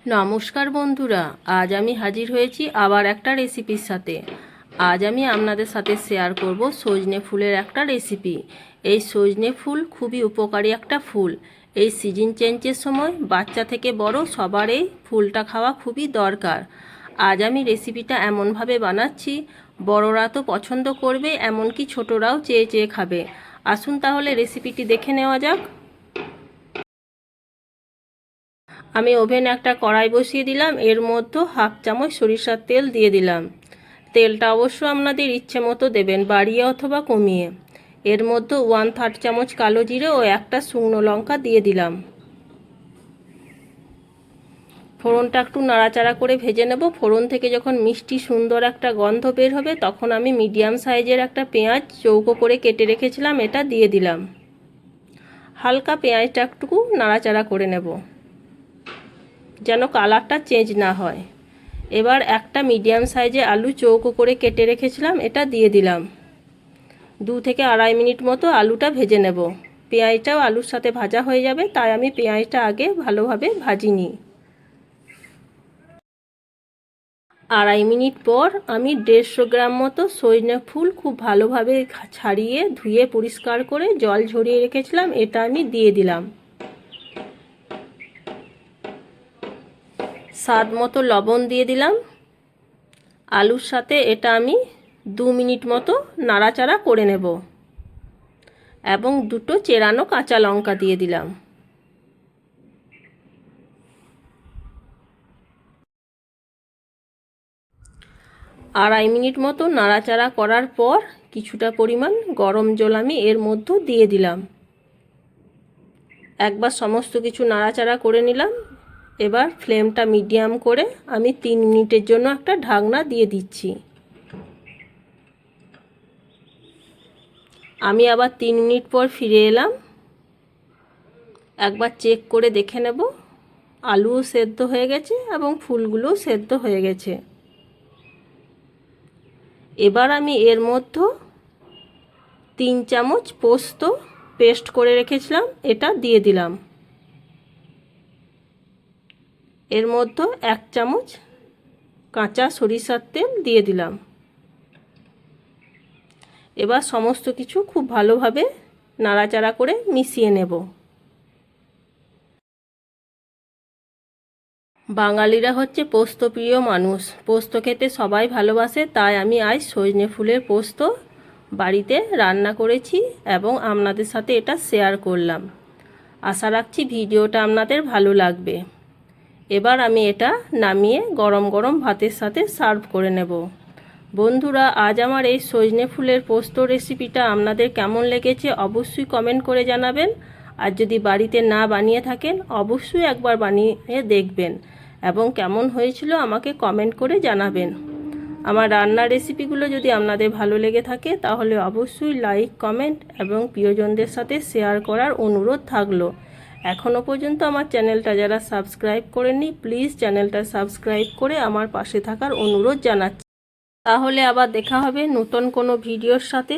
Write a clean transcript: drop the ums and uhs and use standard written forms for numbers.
নমস্কার বন্ধুরা, আজ আমি হাজির হয়েছি আবার একটা রেসিপির সাথে। আজ আমি আপনাদের সাথে শেয়ার করব সজনে ফুলের একটা রেসিপি। এই সজনে ফুল খুবই উপকারী একটা ফুল। এই সিজন চেঞ্জের সময় বাচ্চা থেকে বড় সবার এই ফুলটা খাওয়া খুবই দরকার। আজ আমি রেসিপিটা এমনভাবে বানাচ্ছি, বড়রা তো পছন্দ করবে, এমনকি ছোটরাও চেয়ে চেয়ে খাবে। আসুন তাহলে রেসিপিটি দেখে নেওয়া যাক। আমি ওভেনে একটা কড়াই বসিয়ে দিলাম, এর মধ্যে হাফ চামচ সরিষার তেল দিয়ে দিলাম। তেলটা অবশ্য আপনাদের ইচ্ছে মতো দেবেন, বাড়িয়ে অথবা কমিয়ে। এর মধ্যে 1/3 চামচ কালো জিরে ও একটা শুকনো লঙ্কা দিয়ে দিলাম। ফোড়নটা একটু নাড়াচাড়া করে ভেজে নেব। ফোড়ন থেকে যখন মিষ্টি সুন্দর একটা গন্ধ বের হবে, তখন আমি মিডিয়াম সাইজের একটা পেঁয়াজ চৌকো করে কেটে রেখেছিলাম, এটা দিয়ে দিলাম। হালকা পেঁয়াজটা একটু নাড়াচাড়া করে নেব যেন কালারটা চেঞ্জ না হয়। এবার একটা মিডিয়াম সাইজে আলু চৌকো করে কেটে রেখেছিলাম, এটা দিয়ে দিলাম। 2 থেকে আড়াই মিনিট মতো আলুটা ভেজে নেব। পেঁয়াজটাও আলুর সাথে ভাজা হয়ে যাবে, তাই আমি পেঁয়াজটা আগে ভালোভাবে ভাজিনি। আড়াই মিনিট পর আমি 150 গ্রাম মতো সজনে ফুল খুব ভালোভাবে ছাড়িয়ে ধুয়ে পরিষ্কার করে জল ঝরিয়ে রেখেছিলাম, এটা আমি দিয়ে দিলাম। স্বাদ মতো লবণ দিয়ে দিলাম। আলুর সাথে এটা আমি 2 মিনিট মতো নাড়াচাড়া করে নেব এবং 2টো চেরানো কাঁচা লঙ্কা দিয়ে দিলাম। আড়াই মিনিট মতো নাড়াচাড়া করার পর কিছুটা পরিমাণ গরম জল আমি এর মধ্যে দিয়ে দিলাম। একবার সমস্ত কিছু নাড়াচাড়া করে নিলাম। এবার ফ্লেমটা মিডিয়াম করে আমি 3 মিনিটের জন্য একটা ঢাকনা দিয়ে দিচ্ছি। আমি আবার 3 মিনিট পর ফিরে এলাম। একবার চেক করে দেখে নেব আলুও সেদ্ধ হয়ে গেছে এবং ফুলগুলোও সেদ্ধ হয়ে গেছে। এবার আমি এর মধ্যে 3 চামচ পোস্ত পেস্ট করে রেখেছিলাম, এটা দিয়ে দিলাম। এর মধ্যে 1 চামচ কাঁচা সরিষার তেল দিয়ে দিলাম। এবার সমস্ত কিছু খুব ভালোভাবে নাড়াচাড়া করে মিশিয়ে নেব। বাঙালিরা হচ্ছে পোস্ত প্রিয় মানুষ, পোস্ত খেতে সবাই ভালোবাসে, তাই আমি আজ সজনে ফুলের পোস্ত বাড়িতে রান্না করেছি এবং আপনাদের সাথে এটা শেয়ার করলাম। আশা রাখছি ভিডিওটা আপনাদের ভালো লাগবে। এবার আমি এটা নামিয়ে গরম গরম ভাতের সাথে সার্ভ করে নেব। বন্ধুরা, আজ আমার এই সজনে ফুলের পোস্ত রেসিপিটা আপনাদের কেমন লেগেছে অবশ্যই কমেন্ট করে জানাবেন। আর যদি বাড়িতে না বানিয়ে থাকেন অবশ্যই একবার বানিয়ে দেখবেন এবং কেমন হয়েছিল আমাকে কমেন্ট করে জানাবেন। আমার রান্নার রেসিপিগুলো যদি আপনাদের ভালো লেগে থাকে তাহলে অবশ্যই লাইক, কমেন্ট এবং প্রিয়জনদের সাথে শেয়ার করার অনুরোধ থাকলো। এখনও পর্যন্ত আমার চ্যানেলটা যারা সাবস্ক্রাইব করেননি, প্লিজ চ্যানেলটা সাবস্ক্রাইব করে আমার পাশে থাকার অনুরোধ জানাচ্ছি। তাহলে আবার দেখা হবে নতুন কোনো ভিডিওর সাথে।